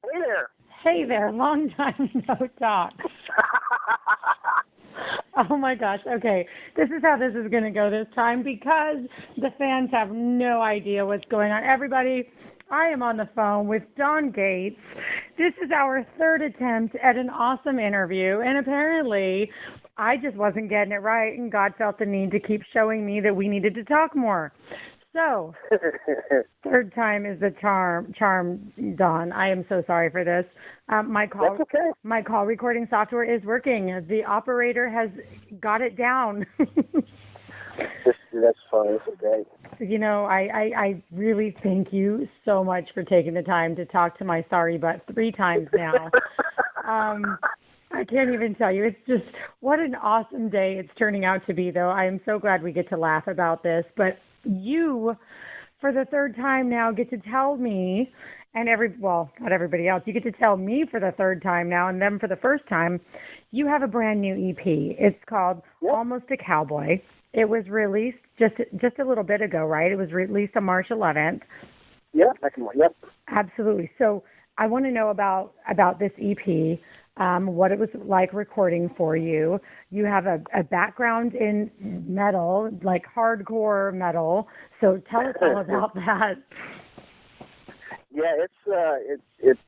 Hey there. Hey there, long time no talk. Oh my gosh, okay. This is how this is going to go this time because the fans have no idea what's going on. Everybody, I am on the phone with Don Gates. This is our third attempt at an awesome interview, and apparently I just wasn't getting it right, and God felt the need to keep showing me that we needed to talk more. So, third time is the charm, Don. I am so sorry for this. That's okay. My call recording software is working. The operator has got it down. That's funny. That's great. You know, I really thank you so much for taking the time to talk to my sorry butt 3 times now. I can't even tell you. It's just, what an awesome day it's turning out to be, though. I am so glad we get to laugh about this. But you, for the third time now, get to tell me, and not everybody else, you get to tell me for the third time now, and them for the first time, you have a brand new EP. It's called Almost a Cowboy. It was released just a little bit ago, right? It was released on March 11th. Yep. Absolutely. So I want to know about this EP. What it was like recording for you. You have a background in metal, like hardcore metal. So tell us all about that. Yeah, it's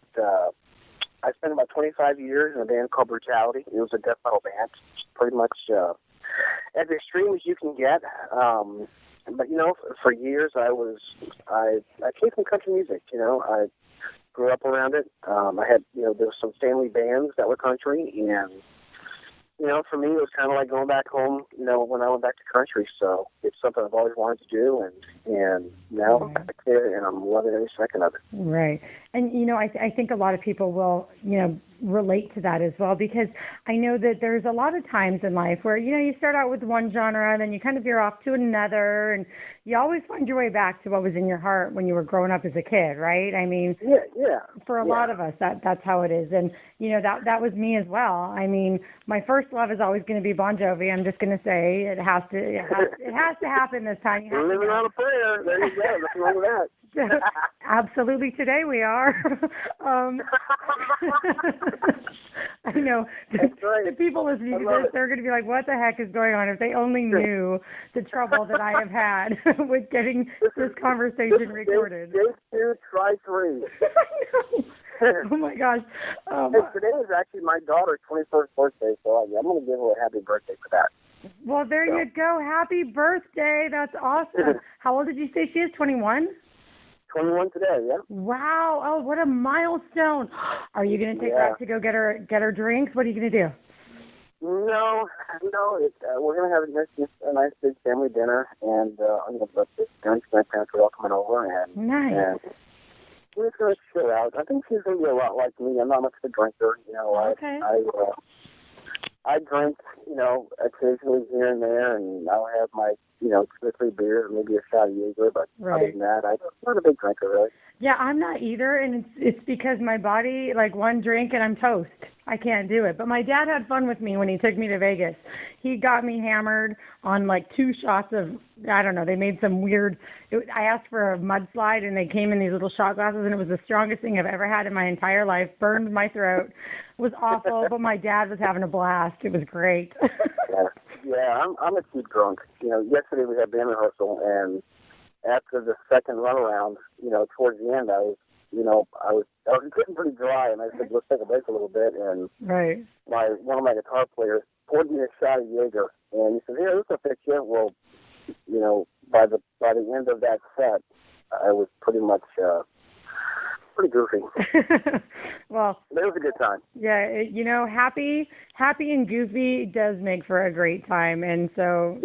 I spent about 25 years in a band called Brutality. It was a death metal band, pretty much as extreme as you can get. But you know, for years I came from country music. You know, I grew up around it. I had, there was some family bands that were country, and, for me, it was kind of like going back home, when I went back to country. So it's something I've always wanted to do, and now I'm back there, and I'm loving every second of it. Right. And, I think a lot of people will, relate to that as well, because I know that there's a lot of times in life where, you start out with one genre and then you kind of veer off to another, and you always find your way back to what was in your heart when you were growing up as a kid, right? I mean, for a lot of us, that's how it is. And, that was me as well. I mean, my first love is always going to be Bon Jovi. I'm just going to say it has to happen this time. You're living on a prayer. There you go. Nothing wrong with that. Absolutely, today we are. I know. The people listening to this, they're going to be like, what the heck is going on? If they only knew the trouble that I have had with getting this conversation recorded. Day 2, try 3. Oh, my gosh. Today is actually my daughter's 21st birthday, so I'm going to give her a happy birthday for that. Well, there you go. Happy birthday. That's awesome. How old did you say she is? 21? 21 today, yeah. Wow. Oh, what a milestone. Are you going to take her out to go get her drinks? What are you going to do? No. We're going to have a nice big family dinner, and I'm going to let the grandparents are all coming over, and nice. And we're just going to chill out. I think she's going to be a lot like me. I'm not much of a drinker. Okay. I drink, occasionally here and there, and I'll have my, 2 or 3 beers, maybe a shot of Jaeger, but other than that, I'm not a big drinker, really. Yeah, I'm not either, and it's because my body, like one drink and I'm toast. I can't do it. But my dad had fun with me when he took me to Vegas. He got me hammered on like 2 shots of, I don't know, they made some weird, I asked for a mudslide and they came in these little shot glasses, and it was the strongest thing I've ever had in my entire life. Burned my throat. It was awful, but my dad was having a blast. It was great. Yeah, I'm a cheap drunk. Yesterday we had band rehearsal, and after the second run around, towards the end, I was getting pretty dry, and I said, let's take a break a little bit. And one of my guitar players poured me a shot of Jaeger, and he said, here, this will fix you. Well, by the end of that set, I was pretty much pretty goofy. Well, it was a good time. Yeah, happy and goofy does make for a great time, and so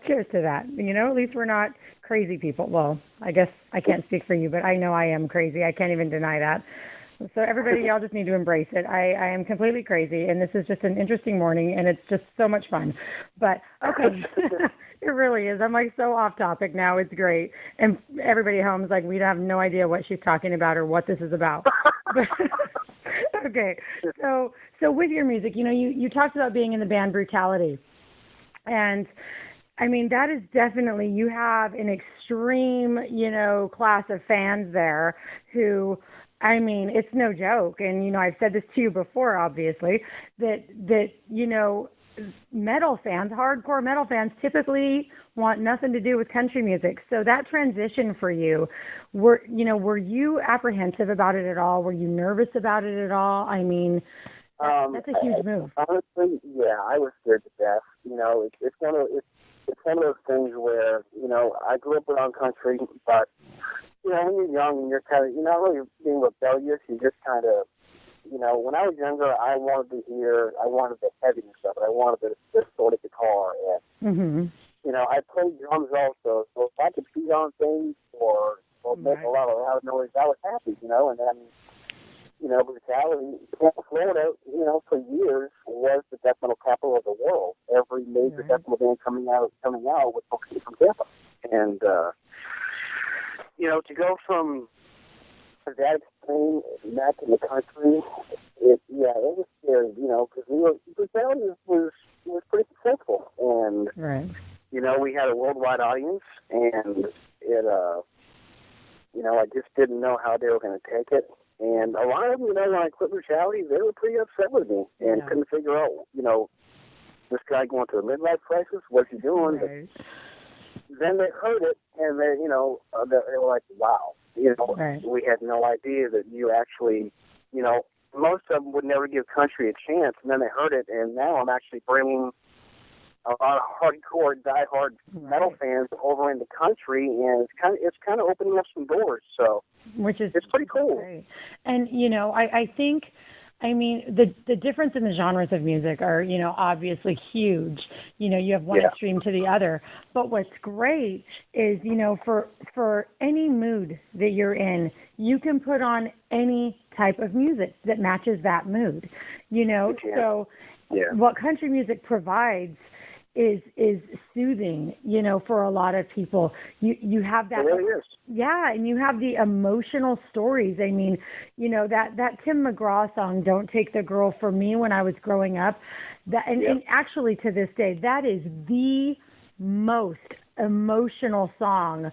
cheers to that. At least we're not crazy people. Well, I guess I can't speak for you, but I know I am crazy. I can't even deny that. So everybody, y'all just need to embrace it. I am completely crazy, and this is just an interesting morning, and it's just so much fun. But, okay, it really is. I'm, like, so off topic now. It's great. And everybody at home is like, we have no idea what she's talking about or what this is about. Okay, so with your music, you talked about being in the band Brutality. And, I mean, that is definitely, you have an extreme, class of fans there who I mean, it's no joke. And, I've said this to you before, obviously, that metal fans, hardcore metal fans typically want nothing to do with country music. So that transition for you, were you apprehensive about it at all? Were you nervous about it at all? I mean, that's a huge move. Honestly, yeah, I was scared to death. It's one of those things where, I grew up around country, but, when you're young and you're kind of, you're not really being rebellious, you just kind of, when I was younger, I wanted the heaviness of it. I wanted the distorted guitar. And, I played drums also, so if I could beat on things or make a lot of loud noise, I was happy, and then, Brutality, Florida, for years was the death metal capital of the world. Every major death metal band coming out was from Tampa. And, to go from that extreme back in the country, it was scary, because Brutality was pretty successful. And, we had a worldwide audience, and it, I just didn't know how they were going to take it. And a lot of them, when I quit Brutality, they were pretty upset with me and couldn't figure out, this guy going through a midlife crisis, what's he doing? Right. But then they heard it, and they, they were like, wow, we had no idea that you actually, most of them would never give country a chance, and then they heard it, and now I'm actually bringing a lot of hardcore, diehard metal fans over in the country, and it's kind of opening up some doors. So, it's pretty cool. Great. And I think, the difference in the genres of music are obviously huge. You have one extreme to the other. But what's great is for any mood that you're in, you can put on any type of music that matches that mood. So what country music provides is soothing, for a lot of people. You have that. It really is. Yeah, and you have the emotional stories. I mean, that Tim McGraw song, "Don't Take the Girl From Me," when I was growing up, and actually to this day, that is the most emotional song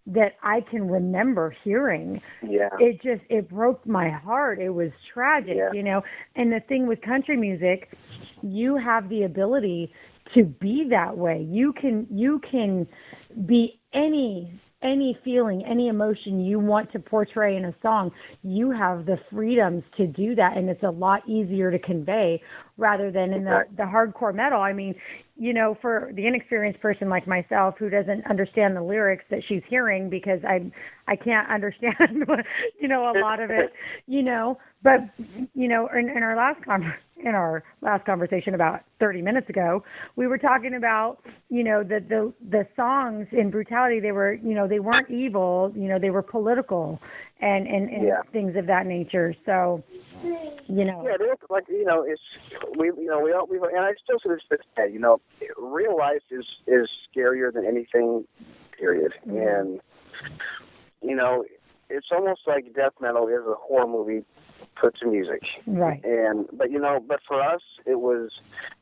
that I can remember hearing. Yeah. It broke my heart. It was tragic, And the thing with country music, you have the ability to be that way. You can be any feeling, any emotion you want to portray in a song. You have the freedoms to do that, and it's a lot easier to convey rather than in the hardcore metal. I mean, for the inexperienced person like myself who doesn't understand the lyrics that she's hearing, because I can't understand, a lot of it, but, in our last conversation about 30 minutes ago, we were talking about, the songs in Brutality, they were, they weren't evil, they were political and things of that nature. So, Yeah, they look like, it's, we and I still say this today, real life is scarier than anything, period. And, it's almost like death metal is a horror movie put to music. Right. But for us, it was,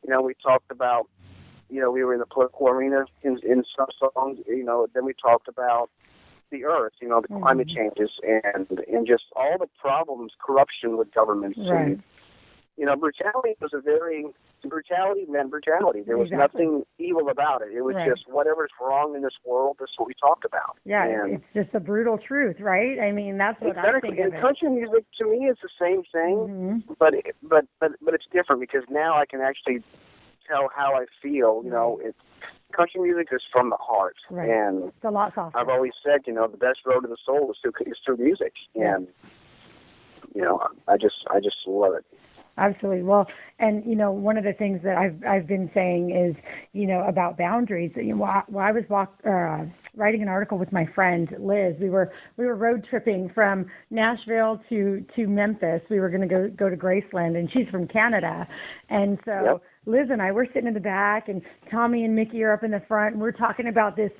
we talked about, we were in the political arena in some songs, then we talked about the earth, the climate changes and just all the problems, corruption with governments. Right. And, Brutality was brutality meant brutality. There was nothing evil about it. It was just whatever's wrong in this world, that's what we talked about. Yeah, and it's just the brutal truth, right? I mean, that's what I think of it. And country music, to me, is the same thing, but it's different because now I can actually tell how I feel. Country music is from the heart, and it's a lot softer. I've always said, the best road to the soul is through music, and I just love it. Absolutely. Well, and one of the things that I've been saying is, about boundaries. While I was writing an article with my friend Liz, we were road tripping from Nashville to Memphis. We were going to go to Graceland, and she's from Canada, and so Liz and I, we're sitting in the back, and Tommy and Mickey are up in the front, and we're talking about this,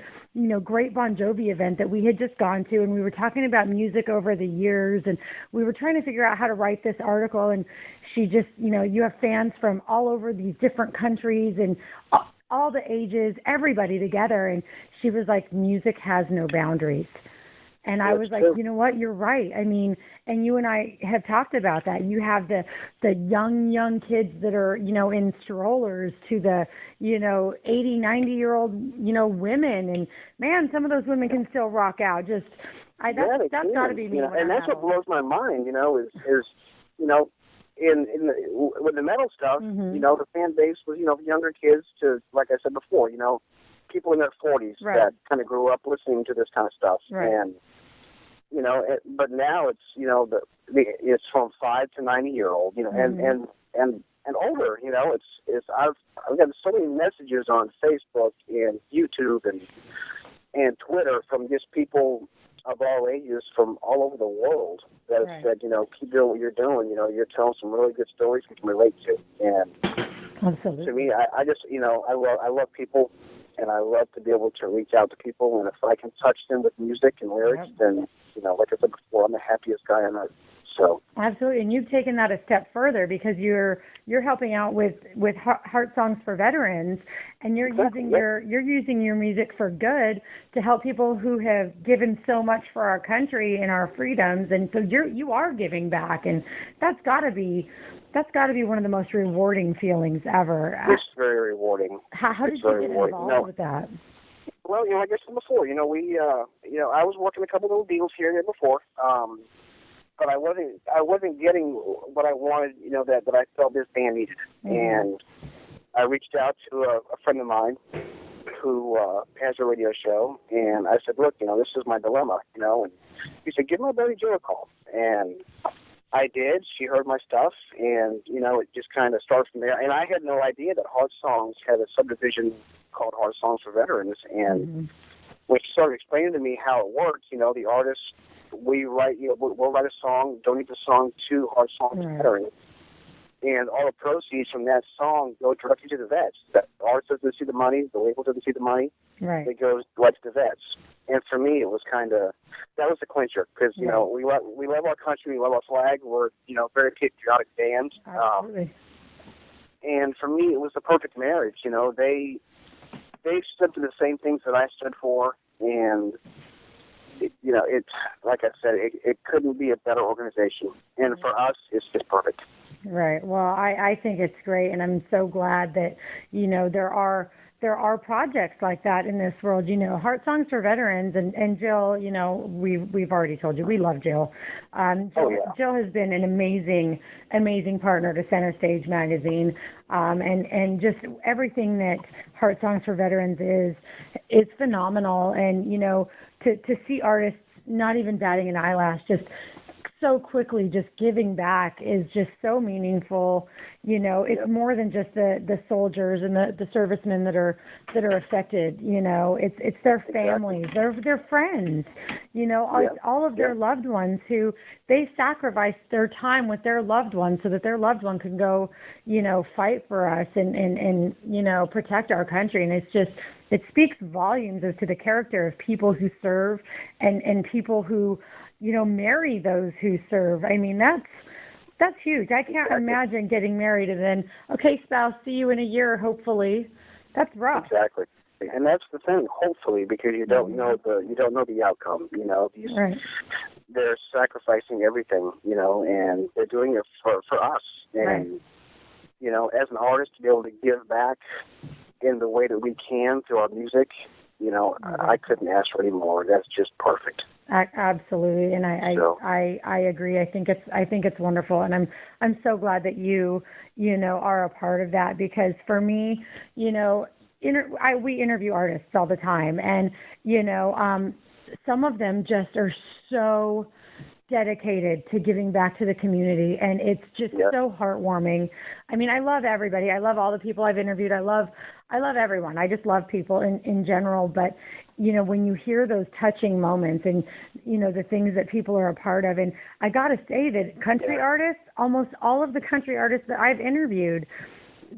great Bon Jovi event that we had just gone to, and we were talking about music over the years, and we were trying to figure out how to write this article, and she just, you have fans from all over these different countries and all the ages, everybody together, and she was like, music has no boundaries. And I was like, you know what, you're right. I mean, and you and I have talked about that. You have the young kids that are, in strollers to the, 80, 90-year-old, women. And man, some of those women can still rock out. That's got to be me. And that's what blows my mind, is with the metal stuff, the fan base was, younger kids to, like I said before, people in their 40s that kind of grew up listening to this kind of stuff. Right. And, but now it's, it's from 5 to 90-year-old, and older, I've got so many messages on Facebook and YouTube and Twitter from just people of all ages from all over the world that have said, keep doing what you're doing. You're telling some really good stories we can relate to. And absolutely. To me, I just, I love people, and I love to be able to reach out to people. And if I can touch them with music and lyrics, then, like I said before, I'm the happiest guy on earth. So absolutely, and you've taken that a step further because you're helping out with Heart Songs for Veterans, and you're using your music for good to help people who have given so much for our country and our freedoms, and so you are giving back, and that's got to be one of the most rewarding feelings ever. It's very rewarding. How did you get involved with that? Well, like I said before, we I was working a couple little deals here and there before. But I wasn't getting what I wanted, that I felt this band needed. And I reached out to a friend of mine who has a radio show, and I said, look, this is my dilemma, and he said, give my buddy Joe a call. And I did. She heard my stuff, and, it just kind of started from there. And I had no idea that Heart Songs had a subdivision called Heart Songs for Veterans. And when she started explaining to me how it works, the artists, we'll write a song, donate the song to Heart Songs for Veterans, and all the proceeds from that song go directly to the vets. The artist doesn't see the money, the label doesn't see the money. Right. It goes right to the vets. And for me, it was that was the clincher, because we love our country, we love our flag, we're very patriotic band. Absolutely. And for me, it was the perfect marriage. They stood for the same things that I stood for, and it's like I said, it couldn't be a better organization, and for us, it's just perfect. Right. Well, I think it's great, and I'm so glad that there are projects like that in this world. Heart Songs for Veterans, and Jill. We've already told you we love Jill. Jill has been an amazing partner to Center Stage magazine, and just everything that Heart Songs for Veterans is phenomenal, and to see artists not even batting an eyelash, just so quickly just giving back is just so meaningful. It's more than just the soldiers and the servicemen that are affected. It's their families, their friends, all of their loved ones who they sacrificed their time with their loved ones so that their loved one can go, fight for us and protect our country. And it speaks volumes as to the character of people who serve and people who, marry those who serve. I mean, that's huge. I can't imagine getting married and then, okay, spouse, see you in a year, hopefully. That's rough. Exactly. And that's the thing, hopefully, because you don't know the outcome. They're sacrificing everything, and they're doing it for us. And as an artist, to be able to give back in the way that we can through our music, I couldn't ask for any more. That's just perfect. Absolutely, and I agree. I think it's wonderful, and I'm so glad that you are a part of that, because for me, we interview artists all the time, and some of them just are so dedicated to giving back to the community, and it's just so heartwarming. I mean, I love everybody. I love all the people I've interviewed. I love everyone. I just love people in general, but when you hear those touching moments and the things that people are a part of, and I got to say that country artists, almost all of the country artists that I've interviewed,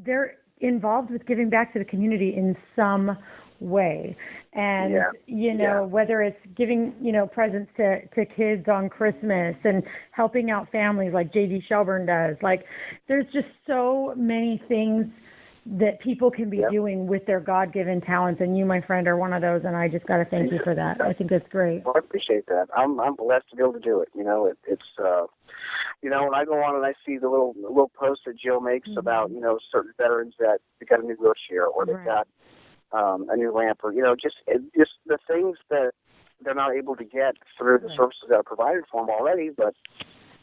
they're involved with giving back to the community in some way. And, whether it's giving, presents to kids on Christmas and helping out families like J.D. Shelburne does, like there's just so many things, that people can be doing with their God-given talents. And you, my friend, are one of those, and I just got to thank you for that. I think that's great. Well, I appreciate that. I'm blessed to be able to do it. It's when I go on and I see the little posts that Jill makes about, certain veterans that they got a new wheelchair or they've got a new lamp or, just the things that they're not able to get through the services that are provided for them already, but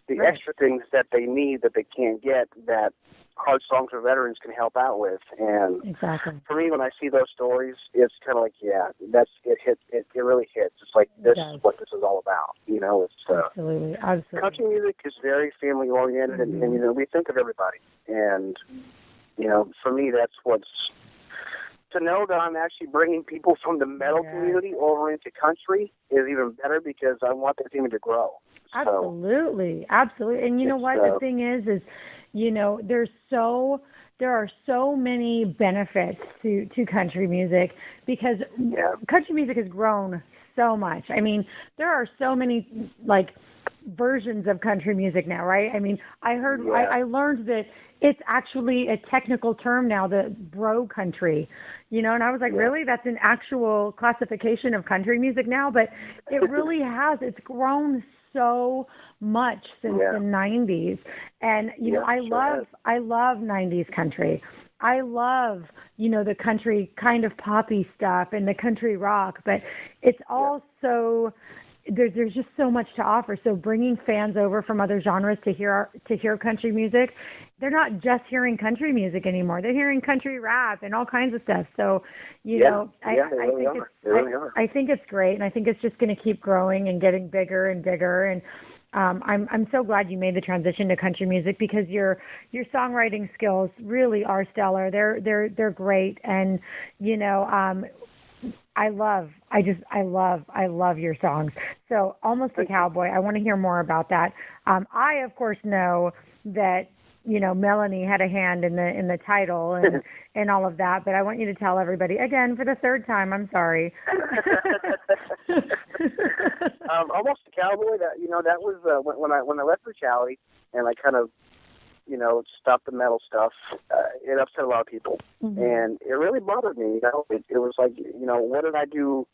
the extra things that they need that they can't get that Hard Songs for Veterans can help out with. And for me, when I see those stories, it's kind of like, it really hits. It's like, this is what this is all about. It's absolutely. Country music is very family oriented, and we think of everybody. And for me, that's what's to know that I'm actually bringing people from the metal community over into country is even better because I want that team to grow. Absolutely. And you know what? The thing is there are so many benefits to country music because country music has grown so much. I mean, there are so many versions of country music now, right? I mean, I learned that it's actually a technical term now, the bro country, and I was like, really? That's an actual classification of country music now? But it really has. It's grown so much since the 90s. And, I love 90s country. I love, the country kind of poppy stuff and the country rock, but it's also there's just so much to offer. So bringing fans over from other genres to hear country music, they're not just hearing country music anymore. They're hearing country rap and all kinds of stuff. So, I think it's great, and I think it's just going to keep growing and getting bigger and bigger. And I'm so glad you made the transition to country music because your songwriting skills really are stellar. They're great, and I love your songs. So Almost a Cowboy, I want to hear more about that. I of course know that Melanie had a hand in the title and all of that, but I want you to tell everybody again for the third time. I'm sorry. Almost a Cowboy. That was when I left Brutality and I kind of stopped the metal stuff. It upset a lot of people, and it really bothered me. It was like, what did I do?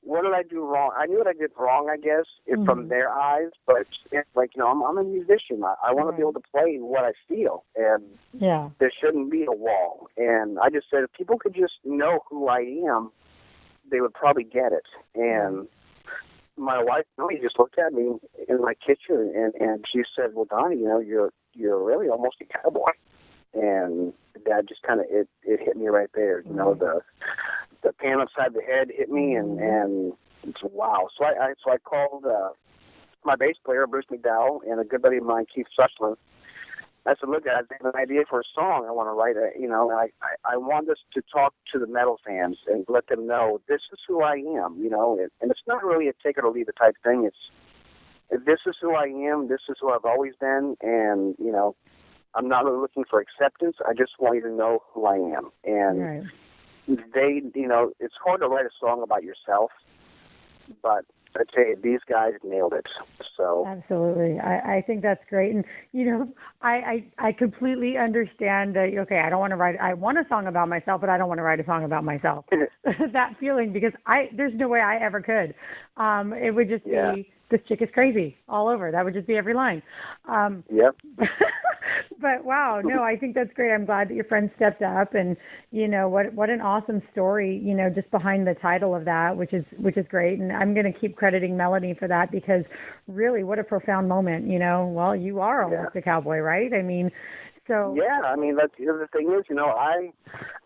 What did I do wrong? I knew what I did wrong, I guess, from their eyes. But it's like, I'm a musician. I want to be able to play what I feel, and there shouldn't be a wall. And I just said, if people could just know who I am, they would probably get it. And my wife really just looked at me in my kitchen, and she said, "Well, Donnie, you're really almost a cowboy." And that just kind of it hit me right there. The pan upside the head hit me, and it's wow. So I called my bass player Bruce McDowell and a good buddy of mine, Keith Sussman. I said, "Look, I have an idea for a song. I want to write I want us to talk to the metal fans and let them know this is who I am, and it's not really a take it or leave it type thing. It's this is who I am. This is who I've always been, and I'm not really looking for acceptance. I just want you to know who I am." And they, it's hard to write a song about yourself, but I'd say these guys nailed it. So absolutely, I think that's great, and I completely understand that. Okay, I want a song about myself, but I don't want to write a song about myself. That feeling, because there's no way I ever could. It would just be, this chick is crazy all over. That would just be every line. Yep. But wow, no, I think that's great. I'm glad that your friend stepped up, and what an awesome story, just behind the title of that, which is great. And I'm going to keep crediting Melanie for that, because really, what a profound moment. Well, you are almost a cowboy, right? I mean, so that's the thing is,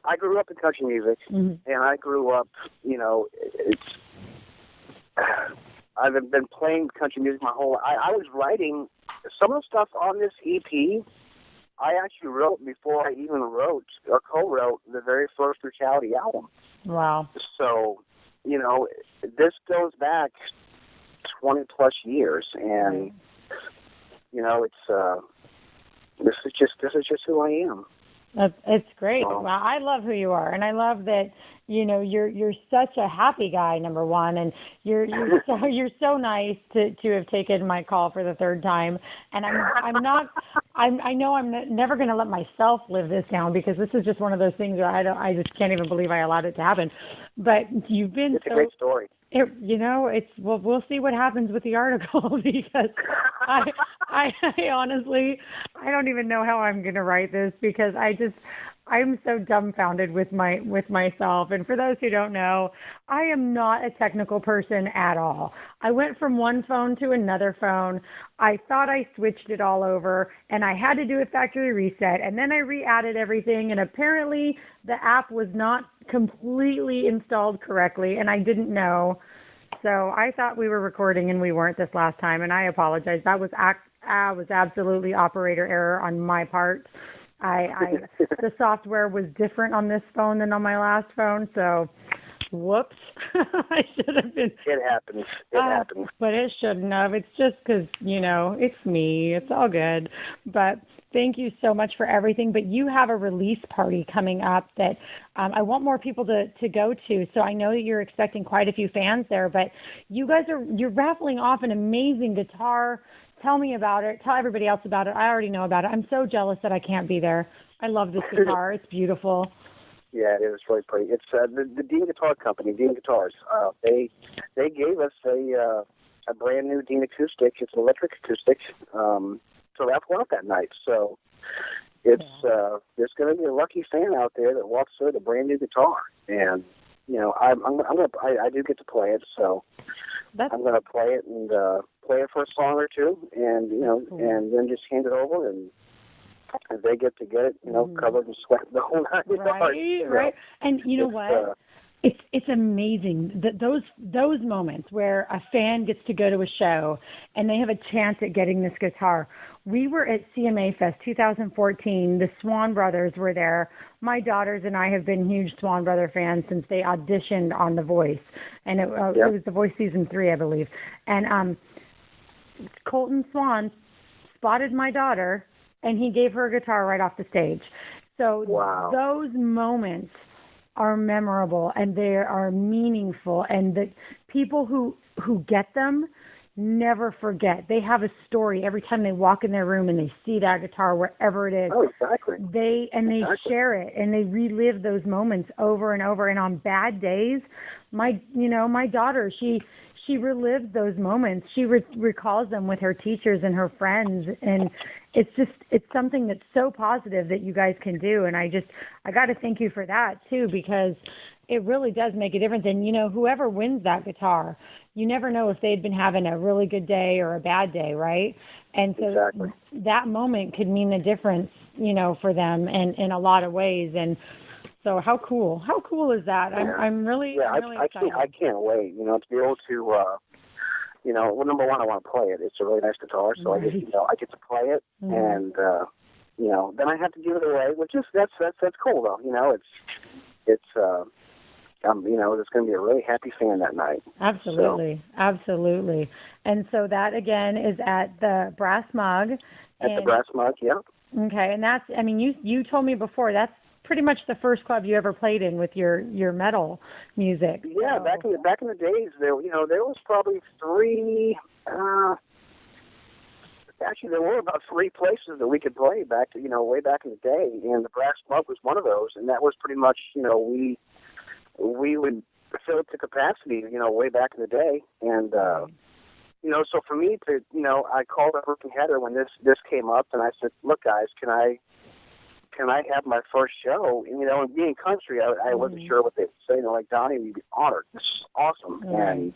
I grew up in country music, and I grew up, I've been playing country music my whole life. I was writing some of the stuff on this EP. I actually wrote before I even wrote or co-wrote the very first Brutality album. Wow. So, this goes back 20 plus years, and it's this is just who I am. It's great. Well, I love who you are, and I love that you're such a happy guy. Number one, and you're so nice to have taken my call for the third time. And I know I'm never going to let myself live this down, because this is just one of those things where I just can't even believe I allowed it to happen. But you've been It's a great story. We'll see what happens with the article, because I honestly, I don't even know how I'm going to write this, because I'm so dumbfounded with myself. And for those who don't know, I am not a technical person at all. I went from one phone to another phone. I thought I switched it all over, and I had to do a factory reset, and then I re-added everything, and apparently the app was not completely installed correctly, and I didn't know. So I thought we were recording, and we weren't this last time, and I apologize. That was absolutely operator error on my part. The software was different on this phone than on my last phone, so whoops. I should have been. It happens. It happens. But it shouldn't have. It's just because, it's me. It's all good. But thank you so much for everything. But you have a release party coming up that I want more people to go to. So I know that you're expecting quite a few fans there. But you're raffling off an amazing guitar. Tell me about it. Tell everybody else about it. I already know about it. I'm so jealous that I can't be there. I love this guitar. It's beautiful. Yeah, it is really pretty. It's the Dean Guitar Company, Dean Guitars. They gave us a brand new Dean acoustic. It's an electric acoustic. So that's one up that night. So it's there's going to be a lucky fan out there that walks through with a brand new guitar, and I do get to play it. So I'm going to play it and play it for a song or two, and and then just hand it over, and they get it, covered in sweat the whole night. Right. And you know what? It's amazing that those moments where a fan gets to go to a show and they have a chance at getting this guitar. We were at CMA Fest 2014. The Swan Brothers were there. My daughters and I have been huge Swan Brother fans since they auditioned on The Voice, and it was The Voice season 3, I believe. And Colton Swan spotted my daughter, and he gave her a guitar right off the stage. So those moments are memorable, and they are meaningful, and the people who get them never forget. They have a story every time they walk in their room and they see that guitar wherever it is. Oh, exactly. They share it, and they relive those moments over and over. And on bad days, my daughter, she relives those moments. She recalls them with her teachers and her friends, and it's something that's so positive that you guys can do. And I got to thank you for that too, because it really does make a difference. And whoever wins that guitar, you never know if they'd been having a really good day or a bad day, right? And so that moment could mean the difference, for them in a lot of ways. And so how cool is that? Yeah. I'm really excited. I can't wait, to be able to, well, number one, I want to play it. It's a really nice guitar, so I get to play it, and then I have to give it away, which is that's cool though. It's there's going to be a really happy fan that night. Absolutely. And so that again is at the Brass Mug. The Brass Mug, yeah. Okay, and that's, you told me before, that's pretty much the first club you ever played in with your metal music. Yeah, so. back in the days, there was probably three. Actually, there were about three places that we could play way back in the day, and the Brass Mug was one of those, and that was pretty much we would fill it to capacity, way back in the day, and so for me to I called up Rick and Heather when this came up, and I said, look guys, can I have my first show? And being country, I wasn't sure what they'd say. Like, Donnie, we'd be honored. This is awesome. And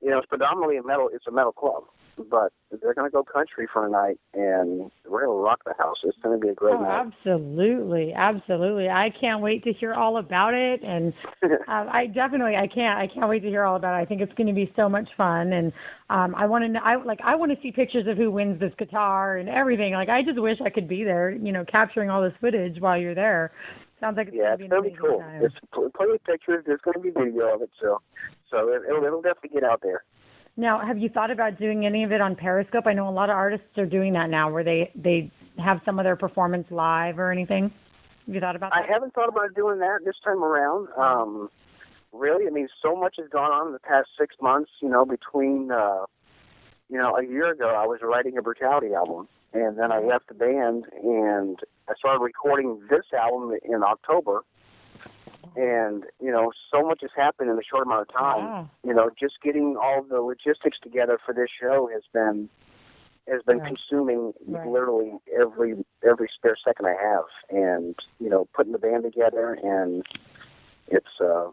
it's predominantly it's a metal club, but they're going to go country for a night, and we're going to rock the house. It's going to be a great night. Absolutely. I can't wait to hear all about it, and I can't wait to hear all about it. I think it's going to be so much fun, and I want to see pictures of who wins this guitar and everything. Like, I just wish I could be there, capturing all this footage while you're there. Sounds like it's going to be cool. Time. It's plenty of pictures. There's going to be video of it, so it'll definitely get out there. Now, have you thought about doing any of it on Periscope? I know a lot of artists are doing that now, where they have some of their performance live or anything. Have you thought about that? I haven't thought about doing that this time around. Really, I mean, so much has gone on in the past 6 months, between, a year ago I was writing a Brutality album, and then I left the band, and I started recording this album in October, and, so much has happened in a short amount of time. Wow. Just getting all the logistics together for this show has been consuming literally every spare second I have, and putting the band together, and it's the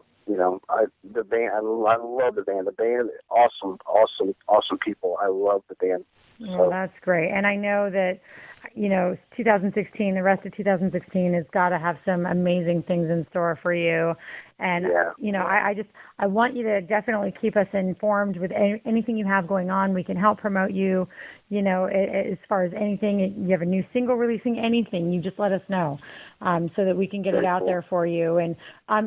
band. I love the band. The band, awesome people. I love the band. Well, that's great, and I know that 2016, the rest of 2016 has got to have some amazing things in store for you. And, I want you to definitely keep us informed with anything you have going on. We can help promote you, as far as anything. You have a new single releasing, anything, you just let us know so that we can get it out there for you. And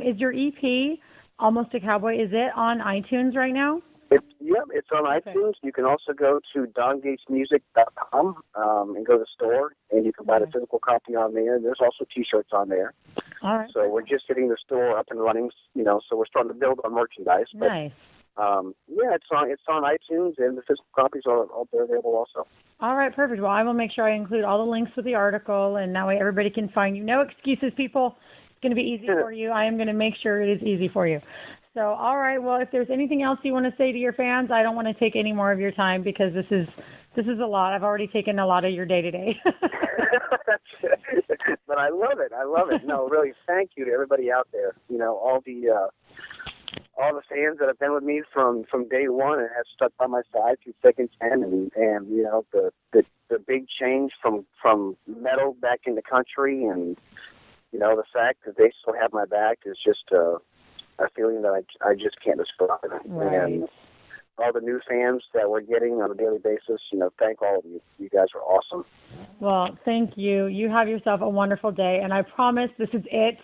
is your EP, Almost a Cowboy, is it on iTunes right now? It's on iTunes. You can also go to dongatesmusic.com and go to the store, and you can buy the physical copy on there. There's also T-shirts on there. All right. So we're just getting the store up and running, so we're starting to build our merchandise. But, nice. It's on iTunes, and the physical copies are available also. All right, perfect. Well, I will make sure I include all the links with the article, and that way everybody can find you. No excuses, people. It's going to be easy for you. I am going to make sure it is easy for you. So, all right. Well, if there's anything else you want to say to your fans, I don't want to take any more of your time because this is a lot. I've already taken a lot of your day-to-day. But I love it. No, really, thank you to everybody out there. All the fans that have been with me from day one and have stuck by my side through thick and thin, and the big change from metal back into country, and the fact that they still have my back is just a feeling that I just can't describe. Right. And all the new fans that we're getting on a daily basis, thank all of you. You guys are awesome. Well, thank you. You have yourself a wonderful day, and I promise this is it.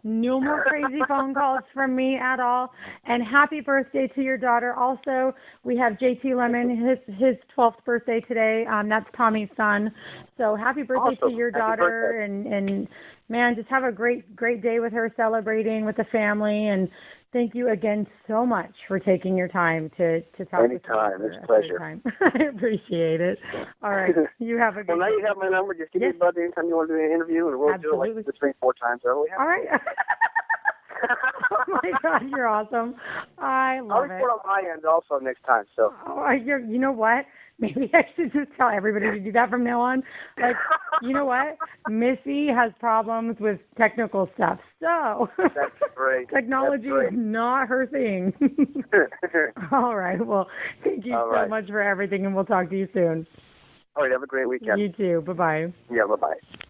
No more crazy phone calls from me at all. And happy birthday to your daughter. Also, we have JT Lemon, his 12th birthday today. That's Tommy's son. So happy birthday to your daughter, and man, just have a great day with her, celebrating with the family. And thank you again so much for taking your time to talk. Anytime. It's a pleasure. I appreciate it. All right. You have a good Well, now you have my number. Just give me a buzz anytime you want to do an interview, and we'll Absolutely. do it like 3-4 times early. All right. Oh, my God. You're awesome. I love I'll it. report on my end also next time. So. Oh, you know what? Maybe I should just tell everybody to do that from now on. Like, you know what? Missy has problems with technical stuff. So that's great. Technology is not her thing. All right. Well, thank you so much for everything, and we'll talk to you soon. All right. Have a great weekend. You too. Bye-bye. Yeah, bye-bye.